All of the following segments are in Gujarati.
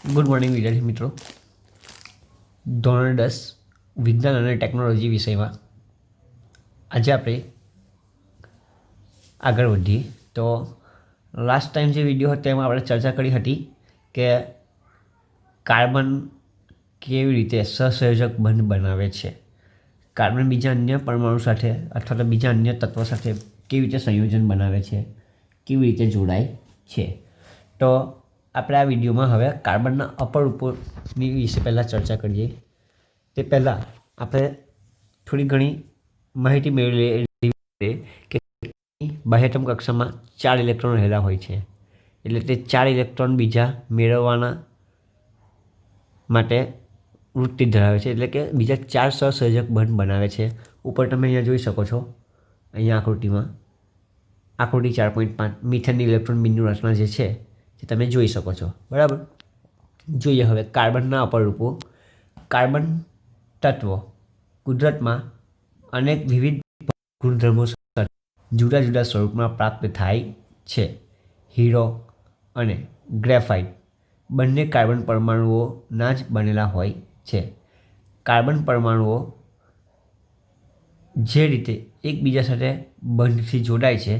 ગુડ મોર્નિંગ વિદ્યાર્થી મિત્રો. ધોરણ 10 વિજ્ઞાન અને ટેકનોલોજી વિષયમાં આજે આપણે આગળ વધીએ. તો લાસ્ટ ટાઈમ જે વિડીયો હતો એમાં આપણે ચર્ચા કરી હતી કે કાર્બન કેવી રીતે સહસંયોજક બંધ બનાવે છે, કાર્બન બીજા અન્ય પરમાણુ સાથે અથવા તો બીજા અન્ય તત્વો સાથે કેવી રીતે સંયોજન બનાવે છે, કેવી રીતે જોડાય છે. તો આપણે આ વિડીયોમાં હવે કાર્બનના અપરૂપોની વિશે પહેલાં ચર્ચા કરીએ. તે પહેલાં આપણે થોડી ઘણી માહિતી મેળવી લઈએ કે બાહ્યતમ કક્ષામાં 4 ઇલેક્ટ્રોન રહેલા હોય છે. એટલે તે 4 ઇલેક્ટ્રોન બીજા મેળવવાના માટે વૃત્તિ ધરાવે છે, એટલે કે બીજા 4 સહસંયોજક બંધ બનાવે છે. ઉપર તમે અહીંયા જોઈ શકો છો, અહીંયા આકૃતિ 4.5 મિથેનની ઇલેક્ટ્રોન બીનની રચના જે છે જે તમે જોઈ શકો છો. બરાબર. જોઈએ હવે કાર્બનના અપરૂપો. કાર્બન તત્વો કુદરતમાં અનેક વિવિધ ગુણધર્મો સાથે જુદા જુદા સ્વરૂપમાં પ્રાપ્ત થાય છે. હીરો અને ગ્રેફાઇટ બંને કાર્બન પરમાણુઓના જ બનેલા હોય છે. કાર્બન પરમાણુઓ જે રીતે એકબીજા સાથે બંધથી જોડાય છે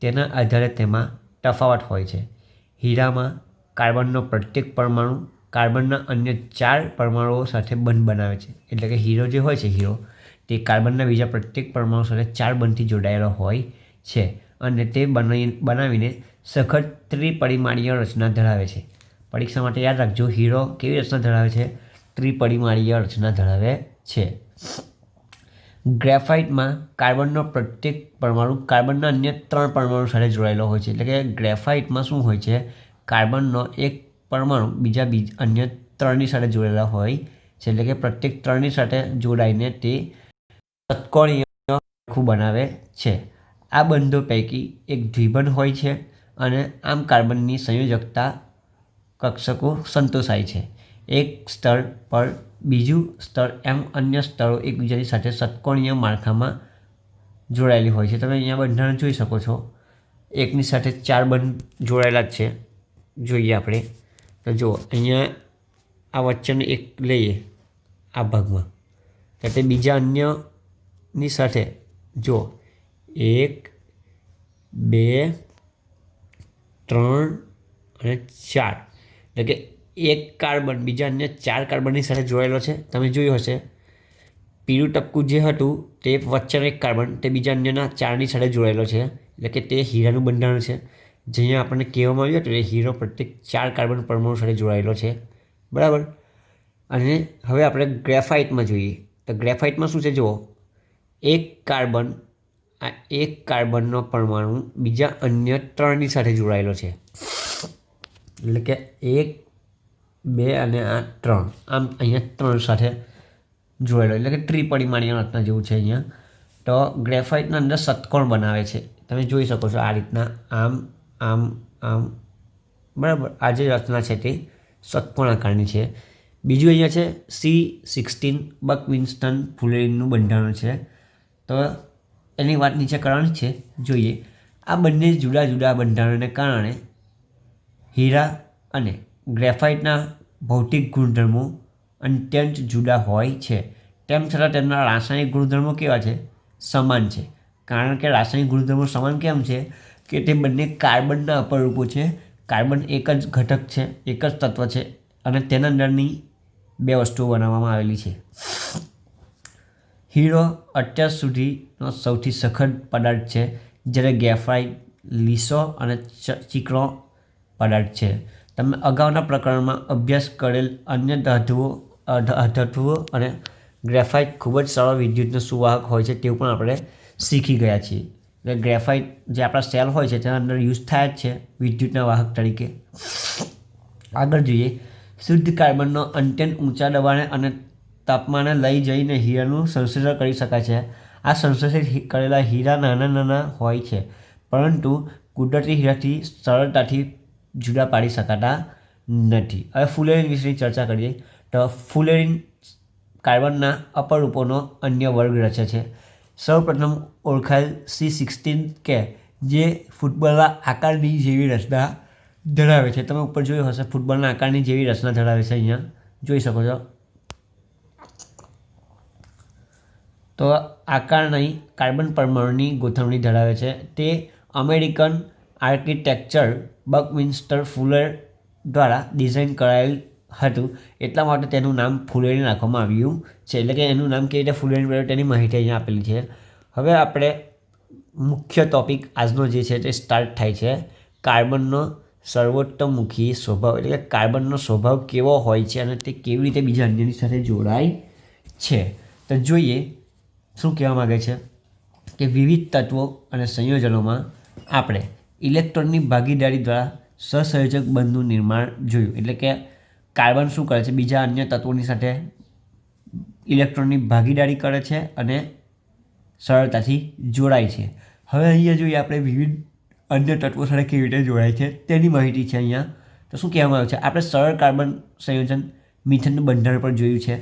તેના આધારે તેમાં તફાવત હોય છે. હીરામાં કાર્બનનો પ્રત્યેક પરમાણુ કાર્બનના અન્ય 4 પરમાણુઓ સાથે બંધ બનાવે છે. એટલે કે હીરો જે હોય છે, હીરો તે કાર્બનના બીજા પ્રત્યેક પરમાણુ સાથે 4 બંધથી જોડાયેલો હોય છે અને તે બનાવીને સખત ત્રિપરિમાણીય રચના ધરાવે છે. પરીક્ષા માટે યાદ રાખજો, હીરો કેવી રચના ધરાવે છે? ત્રિપરિમાણીય રચના ધરાવે છે. ગ્રેફાઇટમાં કાર્બનનો પ્રત્યેક પરમાણુ કાર્બનના અન્ય 3 પરમાણુ સાથે જોડાયેલો હોય છે. એટલે કે ગ્રેફાઇટમાં શું હોય છે? કાર્બનનો એક પરમાણુ બીજા અન્ય 3ની સાથે જોડાયેલા હોય છે. એટલે કે પ્રત્યેક 3ની સાથે જોડાઈને તે ષટ્કોણીય માળખું બનાવે છે. આ બંધો પૈકી એક દ્વિબંધ હોય છે અને આમ કાર્બનની સંયોજકતા કક્ષકો સંતોષાય છે. એક સ્તર પર બીજું સ્તર એમ અન્ય સ્તરો એકબીજાની સાથે ષટ્કોણીય માળખામાં જોડાયેલી હોય છે. તમે અહીંયા બંધારણ જોઈ શકો છો. એકની સાથે 4 બંધ જોડાયેલા જ છે. જોઈએ આપણે તો જો અહીંયા આ વચ્ચેનું એક લઈએ આ ભાગમાં, તો તે બીજા અન્યની સાથે જો 1 2 3 અને 4, એટલે કે એક કાર્બન બીજા અન્ય 4 કાર્બનની સાથે જોડાયેલો છે. તમે જોયું હશે પીળું ટપકું જે હતું તે વચ્ચેનો એક કાર્બન તે બીજા અન્યના 4ની સાથે જોડાયેલો છે. એટલે કે તે હીરાનું બંધારણ છે. જ્યાં આપણને કહેવામાં આવ્યું હતું કે હીરો પ્રત્યેક 4 કાર્બન પરમાણુ સાથે જોડાયેલો છે. બરાબર. અને હવે આપણે ગ્રેફાઇટમાં જોઈએ તો ગ્રેફાઇટમાં શું છે? જુઓ, એક કાર્બનનો પરમાણુ બીજા અન્ય 3ની સાથે જોડાયેલો છે. એટલે કે 1 2 અને આ 3, આમ અહીંયા 3 સાથે જોડાયેલો, એટલે કે ત્રિપરિમાણીય રચના જેવું છે અહીંયા. તો ગ્રેફાઇટના અંદર ષટ્કોણ બનાવે છે. તમે જોઈ શકો છો આ રીતના આમ આમ આમ. બરાબર. આ જે રચના છે તે ષટ્કોણ આકારની છે. બીજું અહીંયા છે C16 બકવિન્સ્ટન ફુલેરિનનું બંધારણ છે. તો એની વાત નીચે કરવાની છે. જોઈએ, આ બંને જુદા જુદા બંધારણને કારણે હીરા અને ગ્રેફાઇટના ભૌતિક ગુણધર્મો અત્યંત જુદા હોય છે. તેમ છતાં તેમના રાસાયણિક ગુણધર્મો કેવા છે? સમાન છે. કારણ કે રાસાયણિક ગુણધર્મો સમાન કેમ છે? કે તે બંને કાર્બનના અપરૂપો છે. કાર્બન એક જ ઘટક છે, એક જ તત્વ છે અને તેના અંદરની 2 વસ્તુઓ બનાવવામાં આવેલી છે. હીરો અત્યાર સુધીનો સૌથી સખત પદાર્થ છે, જ્યારે ગ્રેફાઇટ લીસો અને ચીકણો પદાર્થ છે. તમે અગાઉના પ્રકરણમાં અભ્યાસ કરેલ અન્ય ધાતુઓ અને ગ્રેફાઇટ ખૂબ જ સરળ વિદ્યુતનો સુવાહક હોય છે તેવું પણ આપણે શીખી ગયા છીએ. એટલે ગ્રેફાઇટ જે આપણા સેલ હોય છે તેના અંદર યુઝ થાય જ છે વિદ્યુતના વાહક તરીકે. આગળ જોઈએ, શુદ્ધ કાર્બનનો અત્યંત ઊંચા દબાણે અને તાપમાને લઈ જઈને હીરાનું સંશ્લેષણ કરી શકાય છે. આ સંશ્લેષિત કરેલા હીરા નાના નાના હોય છે, પરંતુ કુદરતી હીરાથી સરળતાથી જુદા પાડી શકાતા નથી. હવે ફુલેરિન વિશેની ચર્ચા કરીએ તો ફુલેરિન કાર્બનના અપરૂપોનો અન્ય વર્ગ રચે છે. સૌપ્રથમ ઓળખાયેલ C16 કે જે ફૂટબોલના આકારની જેવી રચના ધરાવે છે. તમે ઉપર જોયું હશે ફૂટબોલના આકારની જેવી રચના ધરાવે છે, અહીંયા જોઈ શકો છો. તો આકારની કાર્બન પરમાણુની ગોઠવણી ધરાવે છે. તે અમેરિકન આર્કિટેક્ચર બકમિન્સ્ટર ફુલર દ્વારા ડિઝાઇન કરાયેલ હતું, એટલા માટે તેનું નામ ફુલેરી રાખવામાં આવ્યું છે. એટલે કે એનું નામ કેવી રીતે ફુલેરી પડ્યું તેની માહિતી અહીંયા આપેલી છે. હવે આપણે મુખ્ય ટોપિક આજનો જે છે તે સ્ટાર્ટ થાય છે. કાર્બનનો સર્વોત્તમમુખી સ્વભાવ, એટલે કે કાર્બનનો સ્વભાવ કેવો હોય છે અને તે કેવી રીતે બીજા અન્યની સાથે જોડાય છે. તો જોઈએ શું કહેવા માગે છે કે વિવિધ તત્વો અને સંયોજનોમાં આપણે ઇલેક્ટ્રોનની ભાગીદારી દ્વારા સહસંયોજક બંધનું નિર્માણ જોયું. એટલે કે કાર્બન શું કરે છે, બીજા અન્ય તત્વોની સાથે ઇલેક્ટ્રોનની ભાગીદારી કરે છે અને સરળતાથી જોડાય છે. હવે અહીંયા જોઈએ આપણે વિવિધ અન્ય તત્વો સાથે કેવી રીતે જોડાય છે તેની માહિતી છે અહીંયા. તો શું કહેવામાં આવ્યું છે, આપણે સરળ કાર્બન સંયોજન મિથેનનું બંધારણ પર જોયું છે.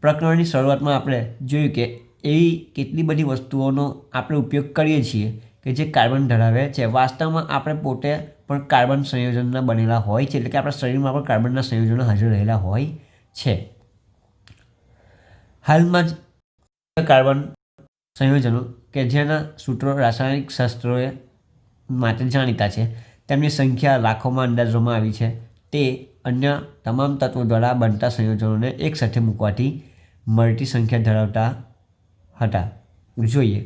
પ્રકરણની શરૂઆતમાં આપણે જોયું કે એવી કેટલી બધી વસ્તુઓનો આપણે ઉપયોગ કરીએ છીએ કે જે કાર્બન ધરાવે છે. વાસ્તવમાં આપણે પોતે પણ કાર્બન સંયોજનના બનેલા હોય છે, એટલે કે આપણા શરીરમાં પણ કાર્બનના સંયોજનો હાજર રહેલા હોય છે. હાલમાં જ કાર્બન સંયોજનો કે જેના સૂત્રો રાસાયણિક શાસ્ત્રોએ માટે જાણીતા છે, તેમની સંખ્યા લાખોમાં અંદાજવામાં આવી છે. તે અન્ય તમામ તત્વો દ્વારા બનતા સંયોજનોને એકસાથે મૂકવાથી મળતી સંખ્યા ધરાવતા હતા. જોઈએ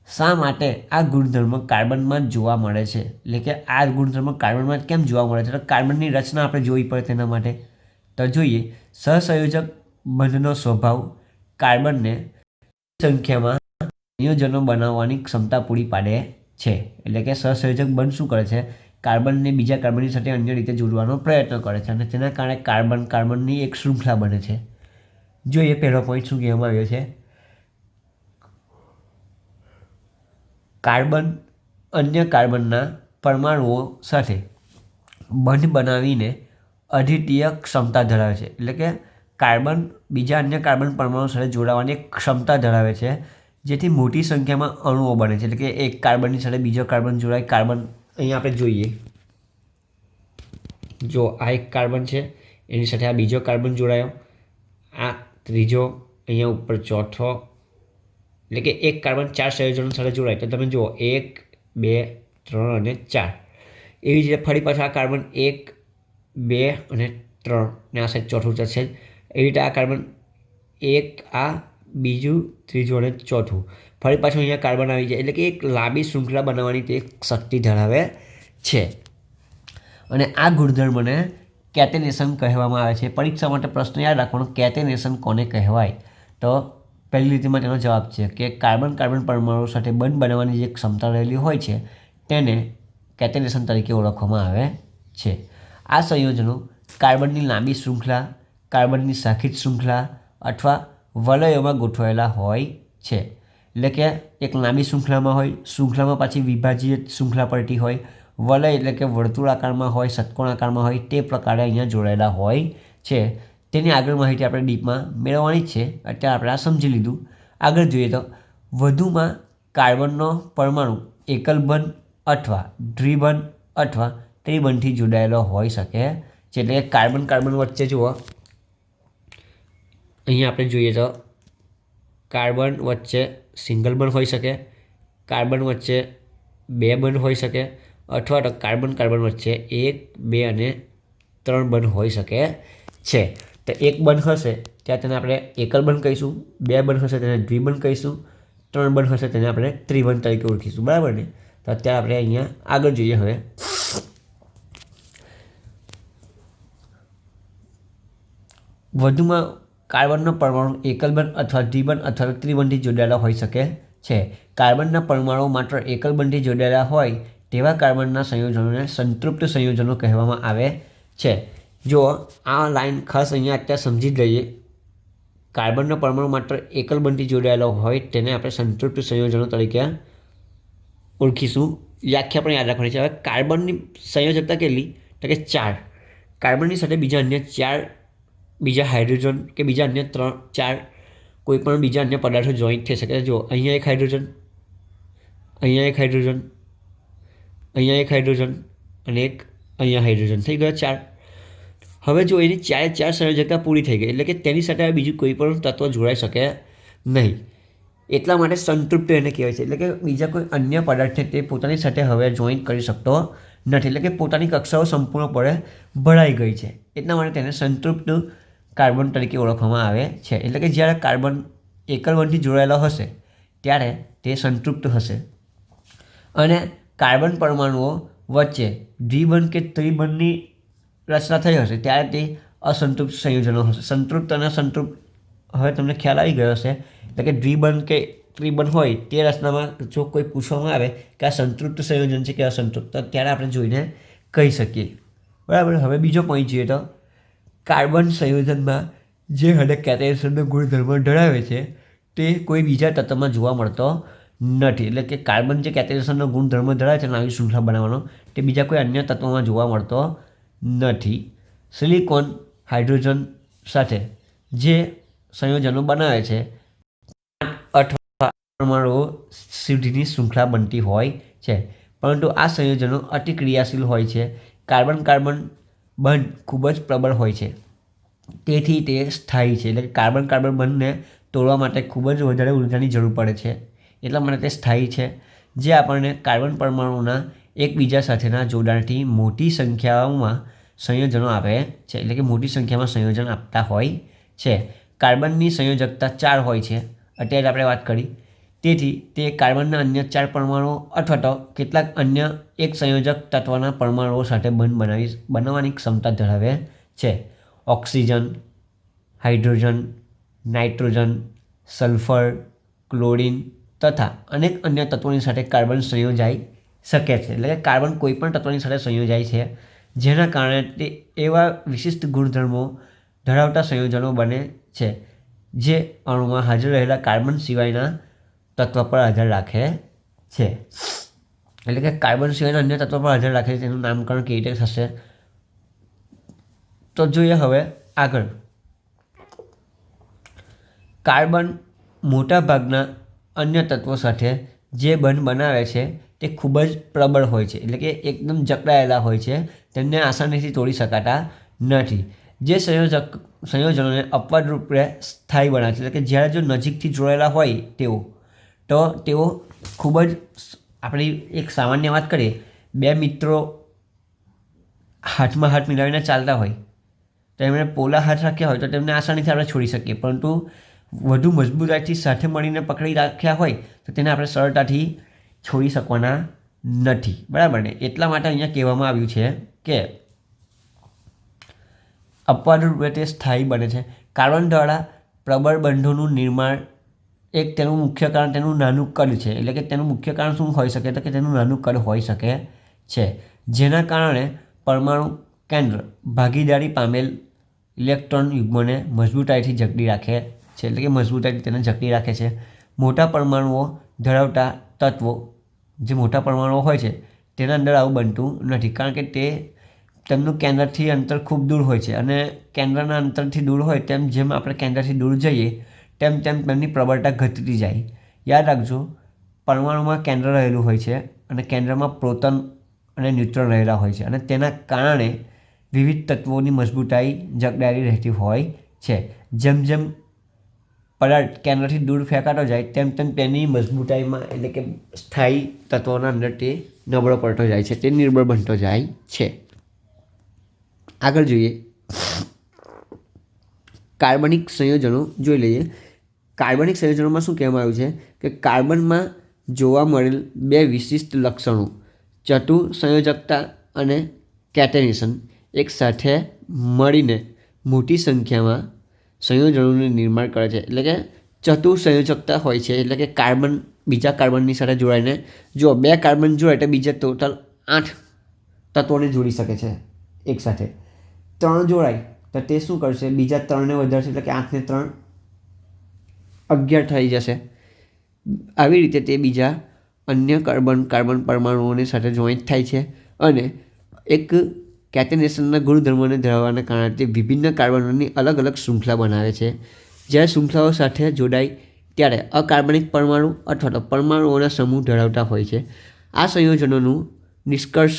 શા માટે આ ગુણધર્મ કાર્બનમાં જ જોવા મળે છે, એટલે કે આ ગુણધર્મ કાર્બનમાં જ કેમ જોવા મળે છે. તો કાર્બનની રચના આપણે જોવી પડે તેના માટે. તો જોઈએ સહસંયોજક બંધનો સ્વભાવ કાર્બનને સંખ્યામાં સંયોજનો બનાવવાની ક્ષમતા પૂરી પાડે છે. એટલે કે સહસંયોજક બંધ શું કરે છે, કાર્બનને બીજા કાર્બનની સાથે અન્ય રીતે જોડવાનો પ્રયત્ન કરે છે અને તેના કારણે કાર્બનની એક શૃંખલા બને છે. જોઈએ પહેલો પોઈન્ટ શું કહેવામાં આવ્યો છે, કાર્બન અન્ય કાર્બનના પરમાણુઓ સાથે બંધ બનાવીને અદ્વિતીય ક્ષમતા ધરાવે છે. એટલે કે કાર્બન બીજા અન્ય કાર્બન પરમાણુ સાથે જોડાવાની એક ક્ષમતા ધરાવે છે, જેથી મોટી સંખ્યામાં અણુઓ બને છે. એટલે કે એક કાર્બનની સાથે બીજો કાર્બન જોડાય. કાર્બન અહીંયા આપણે જોઈએ, જો આ એક કાર્બન છે, એની સાથે આ બીજો કાર્બન જોડાયો, આ ત્રીજો, અહીંયા ઉપર ચોથો, એટલે કે એક કાર્બન 4 સંયોજનો સાથે જોડાય. તો તમે જુઓ 1, 2, 3 અને 4. એવી જ રીતે ફરી પાછું આ કાર્બન 1, 2 અને 3 ને આ સાઈડ ચોથું છે. એવી રીતે આ કાર્બન 1, આ બીજું, ત્રીજું અને ચોથું. ફરી પાછું અહીંયા કાર્બન આવી જાય. એટલે કે એક લાંબી શૃંખલા બનાવવાની તે શક્તિ ધરાવે છે. અને આ ગુણધર્મને કેટેનેશન કહેવામાં આવે છે. પરીક્ષા માટે પ્રશ્ન યાદ રાખવાનો, કેટેનેશન કોને કહેવાય. તો પહેલી રીતમાં તેનો જવાબ છે કે કાર્બન પરમાણુ સાથે બંધ બનાવવાની જે ક્ષમતા રહેલી હોય છે તેને કેટેનેશન તરીકે ઓળખવામાં આવે છે. આ સંયોજનો કાર્બનની લાંબી શૃંખલા, કાર્બનની શાખિત શૃંખલા અથવા વલયોમાં ગોઠવાયેલા હોય છે. એટલે કે એક લાંબી શૃંખલામાં હોય, શૃંખલામાં પાછી વિભાજિત શૃંખલા પડતી હોય, વલય એટલે કે વર્તુળાકારમાં હોય, ષટકોણ આકારમાં હોય, તે પ્રકારે અહીંયા જોડાયેલા હોય છે. તેની આગળ માહિતી આપણે ડીપમાં મેળવવાની છે. અત્યારે આપણે આ સમજી લીધું. આગળ જોઈએ તો વધુમાં કાર્બનનો પરમાણુ એકલ બંધ અથવા દ્વિબંધ અથવા ત્રિબંધથી જોડાયેલો હોઈ શકે છે. એટલે કે કાર્બન વચ્ચે જુઓ, અહીંયા આપણે જોઈએ તો કાર્બન વચ્ચે સિંગલ બંધ હોઈ શકે, કાર્બન વચ્ચે 2 બંધ હોઈ શકે, અથવા તો કાર્બન વચ્ચે 1, 2 અને 3 બંધ હોઈ શકે છે. તો એક બંધ હશે ત્યાં તેને આપણે એકલ બંધ કહીશું, 2 બંધ હશે તેને દ્વિબંધ કહીશું, 3 બંધ હશે તેને આપણે ત્રિબંધ તરીકે ઓળખીશું. બરાબર ને. તો અત્યારે આપણે અહીંયા આગળ જોઈએ. હવે વધુમાં કાર્બનનો પરમાણુ એકલ બંધ અથવા દ્વિબંધ અથવા ત્રિબંધથી જોડાયેલા હોઈ શકે છે. કાર્બનના પરમાણુ માત્ર એકલ બંધથી જોડાયેલા હોય તેવા કાર્બનના સંયોજનોને સંતૃપ્ત સંયોજનો કહેવામાં આવે છે. જો આ લાઈન ખાસ અહીંયા અત્યારે સમજી જ લઈએ, કાર્બનનો પરમાણુ માત્ર એકલ બંધથી જોડાયેલો હોય તેને આપણે સંતૃપ્ત સંયોજનો તરીકે ઓળખીશું. વ્યાખ્યા પણ યાદ રાખવાની છે. હવે કાર્બનની સંયોજકતા કેટલી, તો કે 4. કાર્બનની સાથે બીજા અન્ય 4 બીજા હાઇડ્રોજન કે બીજા અન્ય 3-4 કોઈ પણ બીજા અન્ય પદાર્થો જોઈન્ટ થઈ શકે. જો અહીંયા એક હાઇડ્રોજન, અહીંયા એક હાઇડ્રોજન, અહીંયા એક હાઇડ્રોજન અને એક અહીંયા હાઇડ્રોજન થઈ ગયા 4. હવે જો એની 4 સંયોજકતા પૂરી થઈ ગઈ એટલે કે તેની સાથે હવે બીજું કોઈ પણ તત્વ જોડાઈ શકે નહીં. એટલા માટે સંતૃપ્ત એને કહેવાય છે. એટલે કે બીજા કોઈ અન્ય પદાર્થને તે પોતાની સાથે હવે જોઈન્ટ કરી શકતો નથી. એટલે કે પોતાની કક્ષાઓ સંપૂર્ણપણે ભરાઈ ગઈ છે. એટલા માટે તેને સંતૃપ્ત કાર્બન તરીકે ઓળખવામાં આવે છે. એટલે કે જ્યારે કાર્બન એકલ બંધથી જોડાયેલો હશે ત્યારે તે સંતૃપ્ત હશે અને કાર્બન પરમાણુઓ વચ્ચે દ્વિબંધ કે ત્રિબંધની રચના થઈ હશે ત્યારે તે અસંતૃપ્ત સંયોજનો હશે. સંતૃપ્ત અને સંતૃપ્ત હવે તમને ખ્યાલ આવી ગયો હશે. એટલે કે દ્વિબંધ કે ત્રિબંધ હોય તે રચનામાં જો કોઈ પૂછવામાં આવે કે આ સંતૃપ્ત સંયોજન છે કે અસંતૃપ્ત, ત્યારે આપણે જોઈને કહી શકીએ. બરાબર. હવે બીજો પોઈન્ટ જોઈએ તો કાર્બન સંયોજનમાં જે હડક કેટાયનેશનનો ગુણધર્મ ધરાવે છે તે કોઈ બીજા તત્વમાં જોવા મળતો નથી. એટલે કે કાર્બન જે કેટાયનેશનનો ગુણધર્મ ધરાવે છે આવી શૃંખલા બનાવવાનો તે બીજા કોઈ અન્ય તત્વોમાં જોવા મળતો નથી. સિલિકોન હાઇડ્રોજન સાથે જે સંયોજનો બનાવે છે અથવા પરમાણુઓ સુધીની શૃંખલા બનતી હોય છે, પરંતુ આ સંયોજનો અતિ ક્રિયાશીલ હોય છે. કાર્બન કાર્બન બંધ ખૂબ જ પ્રબળ હોય છે, તેથી તે સ્થાયી છે. એટલે કે કાર્બન કાર્બન બંધને તોડવા માટે ખૂબ જ વધારે ઊર્જાની જરૂર પડે છે, એટલા માટે તે સ્થાયી છે. જે આપણને કાર્બન પરમાણુના એકબીજા સાથેના જોડાણથી મોટી સંખ્યાઓમાં સંયોજનો આપે છે. એટલે કે મોટી સંખ્યામાં સંયોજન આપતા હોય છે. કાર્બનની સંયોજકતા 4 હોય છે અત્યારે આપણે વાત કરી. તેથી તે કાર્બનના અન્ય 4 પરમાણુઓ અથવા તો કેટલાક અન્ય એક સંયોજક તત્વના પરમાણુઓ સાથે બંધ બનાવવાની ક્ષમતા ધરાવે છે. Oxygen, hydrogen, nitrogen, sulphur, chlorine તથા અનેક અન્ય તત્વોની સાથે કાર્બન સંયોજાઈ શકે છે. એટલે કે કાર્બન કોઈ પણ તત્વની સાથે સંયોજાય છે, જેના કારણે તે એવા વિશિષ્ટ ગુણધર્મો ધરાવતા સંયોજનો બને છે જે અણુમાં હાજર રહેલા કાર્બન સિવાયના તત્વ પર આધાર રાખે છે. એટલે કે કાર્બન સિવાયના અન્ય તત્વ પર આધાર રાખે છે, તેનું નામકરણ કેવી રીતે થશે તો જોઈએ હવે આગળ. કાર્બન મોટાભાગના અન્ય તત્વો સાથે જે બંધ બનાવે છે તે ખૂબ જ પ્રબળ હોય છે. એટલે કે એકદમ જકડાયેલા હોય છે, તેમને આસાનીથી તોડી શકાતા નથી. જે સંયોજનોને અપવાદ રૂપે સ્થાયી બનાવે છે. એટલે કે જ્યારે જો નજીકથી જોડાયેલા હોય તેઓ ખૂબ જ, આપણી એક સામાન્ય વાત કરીએ, 2 મિત્રો હાથમાં હાથ મિલાવીને ચાલતા હોય તો એમણે પોલા હાથ રાખ્યા હોય તો તેમને આસાનીથી આપણે છોડી શકીએ, પરંતુ વધુ મજબૂતાઈથી સાથે મળીને પકડી રાખ્યા હોય તો તેને આપણે સરળતાથી છોડી શકવાના નથી. બરાબર ને? એટલા માટે અહીંયા કહેવામાં આવ્યું છે કે અપવાદ રૂપે તે સ્થાયી બને છે. કાર્બન દ્વારા પ્રબળ બંધોનું નિર્માણ એક તેનું મુખ્ય કારણ તેનું નાનું કદ છે. એટલે કે તેનું મુખ્ય કારણ શું હોઈ શકે તો કે તેનું નાનું કદ હોઈ શકે છે, જેના કારણે પરમાણુ કેન્દ્ર ભાગીદારી પામેલ ઇલેક્ટ્રોન યુગ્મને મજબૂતાઈથી જકડી રાખે છે. એટલે કે મજબૂતાઈથી તેને જકડી રાખે છે. મોટા પરમાણુઓ ધરાવતા તત્વો, જે મોટા પરમાણુઓ હોય છે તેના અંદર આવું બનતું નથી, કારણ કે તેમનું કેન્દ્રથી અંતર ખૂબ દૂર હોય છે અને કેન્દ્રના અંતરથી દૂર હોય તેમ જેમ આપણે કેન્દ્રથી દૂર જઈએ તેમ તેમની પ્રબળતા ઘટતી જાય. યાદ રાખજો, પરમાણુમાં કેન્દ્ર રહેલું હોય છે અને કેન્દ્રમાં પ્રોટોન અને ન્યુટ્રોન રહેલા હોય છે અને તેના કારણે વિવિધ તત્વોની મજબૂતાઈ જકડાયેલી રહેતી હોય છે. જેમ જેમ પદાર્થ કેન્દ્રથી દૂર ફેંકાતો જાય તેમ તેમ તેની મજબૂતાઈમાં, એટલે કે સ્થાયી તત્વોના અંદર તે નબળો પડતો જાય છે, તે નિર્બળ બનતો જાય છે. આગળ જોઈએ, કાર્બનિક સંયોજનો જોઈ લઈએ. કાર્બનિક સંયોજનોમાં શું કહેવામાં આવ્યું છે કે કાર્બનમાં જોવા મળેલ 2 વિશિષ્ટ લક્ષણો, ચતુર સંયોજકતા અને કેટેનેશન, એક સાથે મળીને મોટી સંખ્યામાં સંયોજનોનું નિર્માણ કરે છે. એટલે કે ચતુર સંયોજકતા હોય છે, એટલે કે કાર્બન બીજા કાર્બનની સાથે જોડાઈને, જો 2 કાર્બન જોડાય તો બીજા ટોટલ 8 તત્વોને જોડી શકે છે એક સાથે. 3 જોડાય તો તે શું કરશે, બીજા 3ને વધારશે, એટલે કે 8 ને 3 11 થઈ જશે. આવી રીતે તે બીજા અન્ય કાર્બન પરમાણુઓની સાથે જોઈન્ટ થાય છે અને એક કેટેનેશનના ગુણધર્મોને ધરાવવાના કારણે તે વિભિન્ન કાર્બનોની અલગ અલગ શૃંખલા બનાવે છે. જ્યારે શૃંખલાઓ સાથે જોડાય ત્યારે અકાર્બનિક પરમાણુ અથવા તો પરમાણુઓના સમૂહ ધરાવતા હોય છે. આ સંયોજનોનું નિષ્કર્ષ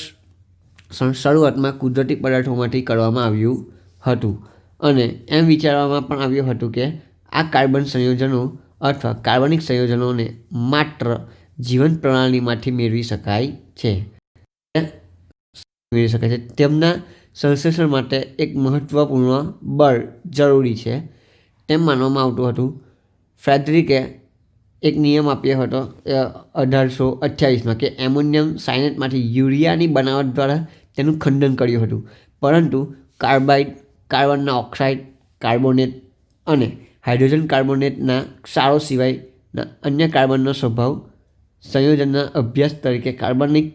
શરૂઆતમાં કુદરતી પદાર્થોમાંથી કરવામાં આવ્યું હતું અને એમ વિચારવામાં પણ આવ્યું હતું કે આ કાર્બન સંયોજનો અથવા કાર્બનિક સંયોજનોને માત્ર જીવન પ્રણાલીમાંથી મેળવી શકાય છે. તેમના સંશ્લેષણ માટે એક મહત્વપૂર્ણ બળ જરૂરી છે તેમ માનવામાં આવતું હતું. ફ્રેડરિકે એક નિયમ આપ્યો હતો 1828માં કે એમોનિયમ સાયનેટમાંથી યુરિયાની બનાવટ દ્વારા તેનું ખંડન કર્યું હતું, પરંતુ કાર્બનના ઓક્સાઇડ, કાર્બોનેટ અને હાઇડ્રોજન કાર્બોનેટના ક્ષારો સિવાયના અન્ય કાર્બનનો સ્વભાવ સંયોજનના અભ્યાસ તરીકે કાર્બનિક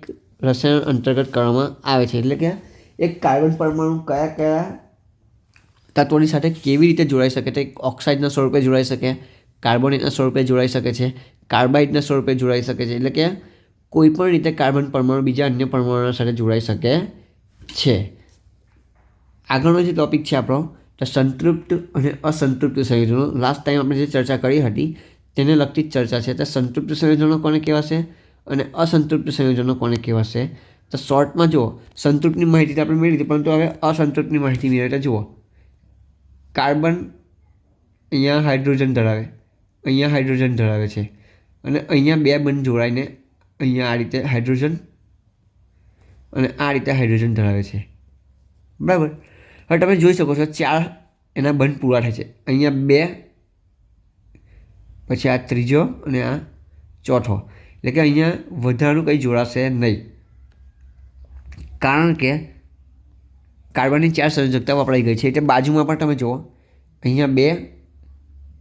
રસાયણ અંતર્ગત કરવામાં આવે છે. એટલે કે એક કાર્બન પરમાણુ કયા કયા તત્વોની સાથે કેવી રીતે જોડાઈ શકે છે. ઓક્સાઇડના સ્વરૂપે જોડાઈ શકે, કાર્બોનેટના સ્વરૂપે જોડાઈ શકે છે, કાર્બાઇડના સ્વરૂપે જોડાઈ શકે છે. એટલે કે કોઈ પણ રીતે કાર્બન પરમાણુ બીજા અન્ય પરમાણુઓ સાથે જોડાઈ શકે છે. આગળનો જે ટોપિક છે આપણો તો સંતૃપ્ત અને અસંતૃપ્ત સંયોજનો. લાસ્ટ ટાઈમ આપણે જે ચર્ચા કરી હતી તેને લગતી જ ચર્ચા છે. તો સંતૃપ્ત સંયોજનો કોને કહેવાશે અને અસંતૃપ્ત સંયોજનો કોને કહેવાશે? તો શોર્ટમાં જુઓ, સંતૃપ્તની માહિતી આપણે મેળવી હતી, પરંતુ હવે અસંતૃપ્તની માહિતી મેળવીએ તો જુઓ, કાર્બન અહીંયા હાઇડ્રોજન ધરાવે, અહીંયા હાઇડ્રોજન ધરાવે છે અને અહીંયા બે બંધ જોડાઈને અહીંયા આ રીતે હાઇડ્રોજન અને આ રીતે હાઇડ્રોજન ધરાવે છે. બરાબર. હવે તમે જોઈ શકો છો 4 એના બંધ પૂરા થાય છે. અહીંયા 2, પછી આ ત્રીજો અને આ ચોથો. એટલે કે અહીંયા વધારાનું કંઈ જોડાશે નહીં, કારણ કે કાર્બનની 4 સંયોજકતા વપરાઈ ગઈ છે. એટલે બાજુમાં પણ તમે જુઓ, અહીંયા 2,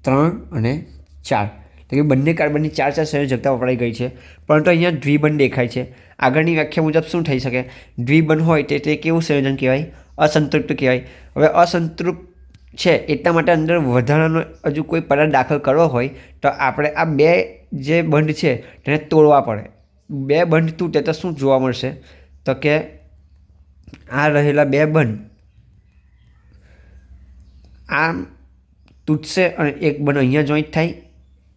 3 અને 4. એટલે કે બંને કાર્બનની 4 સંયોજકતા વપરાઈ ગઈ છે, પરંતુ અહીંયા દ્વિબંધ દેખાય છે. આગળની વ્યાખ્યા મુજબ શું થઈ શકે? દ્વિબંધ હોય તે કેવું સંયોજન કહેવાય? અસંતૃપ્ત કહેવાય. હવે અસંતૃપ્ત છે એટલા માટે અંદર વધારાનો હજુ કોઈ પદાર્થ દાખલ કરવો હોય તો આપણે આ 2 જે બંધ છે તેને તોડવા પડે. 2 બંધ તૂટે તો શું જોવા મળશે? તો કે આ રહેલા 2 બંધ આમ તૂટશે અને એક બંધ અહીંયા જોઈન્ટ થાય,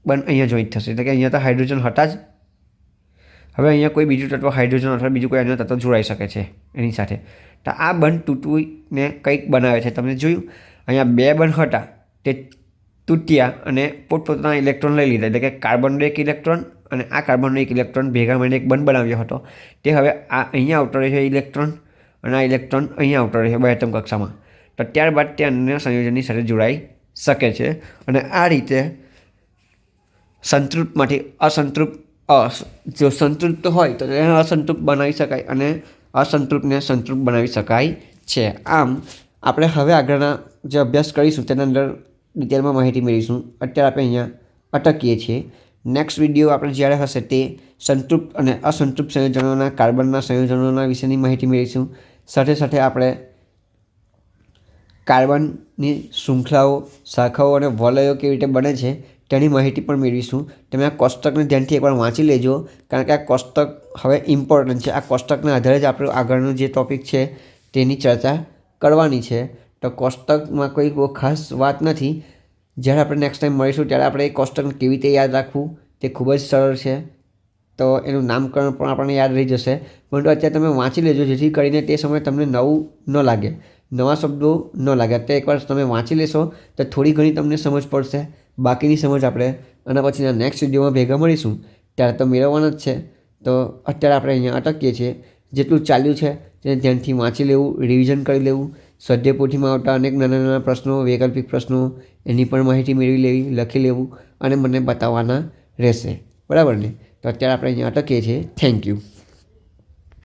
બંધ અહીંયા જોઈન્ટ થશે. એટલે કે અહીંયા તો હાઇડ્રોજન હતા જ. હવે અહીંયા કોઈ બીજું તત્વ હાઇડ્રોજન અથવા બીજું કોઈ અન્ય તત્વ જોડાઈ શકે છે એની સાથે. તો આ બંધ તૂટીને કંઈક બનાવે છે. તમે જોયું અહીંયા 2 બંધ હતા તે તૂટ્યા અને પોતપોતાના ઇલેક્ટ્રોન લઈ લીધા. એટલે કે કાર્બનનો 1 ઇલેક્ટ્રોન અને આ કાર્બનનો 1 ઇલેક્ટ્રોન ભેગા મળીને એક બંધ બનાવ્યો હતો. તે હવે આ અહીંયા આવતો રહે છે ઇલેક્ટ્રોન અને આ ઇલેક્ટ્રોન અહીંયા આવતો રહે છે બાહ્યતમ કક્ષામાં. તો ત્યારબાદ તે અન્ય સંયોજનની સાથે જોડાઈ શકે છે અને આ રીતે સંતૃપ્તમાંથી અસંતૃપ્ત જો સંતૃપ્ત હોય તો તેને અસંતૃપ્ત બનાવી શકાય અને અસંતૃપ્તને સંતૃપ્ત બનાવી શકાય છે. આમ આપણે હવે આગળના જે અભ્યાસ કરીશું તેના અંદર ડિટેલમાં માહિતી મેળવીશું. અત્યારે આપણે અહીંયા અટકીએ છીએ. નેક્સ્ટ વિડીયો આપણે જ્યારે હશે તે સંતૃપ્ત અને અસંતૃપ્ત સંયોજનોના કાર્બનના સંયોજનોના વિશેની માહિતી મેળવીશું. સાથે સાથે આપણે કાર્બનની શૃંખલાઓ, શાખાઓ અને વલયો કેવી રીતે બને છે તેની માહિતી પણ મેળવીશું. તમે આ કોષ્ટકને ધ્યાનથી એકવાર વાંચી લેજો, કારણ કે આ કોષ્ટક હવે ઇમ્પોર્ટન્ટ છે. આ કોષ્ટકના આધારે જ આપણે આગળનું જે ટૉપિક છે તેની ચર્ચા કરવાની છે. તો કોષ્ટકમાં કોઈ બહુ ખાસ વાત નથી. જ્યારે આપણે નેક્સ્ટ ટાઈમ મળીશું ત્યારે આપણે એ કોષ્ટકને કેવી રીતે યાદ રાખવું તે ખૂબ જ સરળ છે. તો એનું નામકરણ પણ આપણને યાદ રહી જશે. પરંતુ અત્યારે તમે વાંચી લેજો, જેથી કરીને તે સમયે તમને નવું ન લાગે, નવા શબ્દો ન લાગે. અત્યારે એકવાર તમે વાંચી લેશો તો થોડી ઘણી તમને સમજ પડશે. બાકીની સમજ આપણે અને પછીના નેક્સ્ટ વિડીયોમાં ભેગા મળીશું ત્યારે તો મેળવવાના જ છે. તો અત્યારે આપણે અહીંયા અટકીએ છીએ. જેટલું ચાલ્યું છે તેને ધ્યાનથી વાંચી લેવું, રિવિઝન કરી લેવું. સ્વાધ્યાય પોથીમાં આવતા અનેક નાના નાના પ્રશ્નો, વૈકલ્પિક પ્રશ્નો એની પણ માહિતી મેળવી લેવી, લખી લેવું અને મને બતાવવાના રહેશે. બરાબર ને? તો અત્યારે આપણે અહીંયા અટકીએ છીએ. Thank you.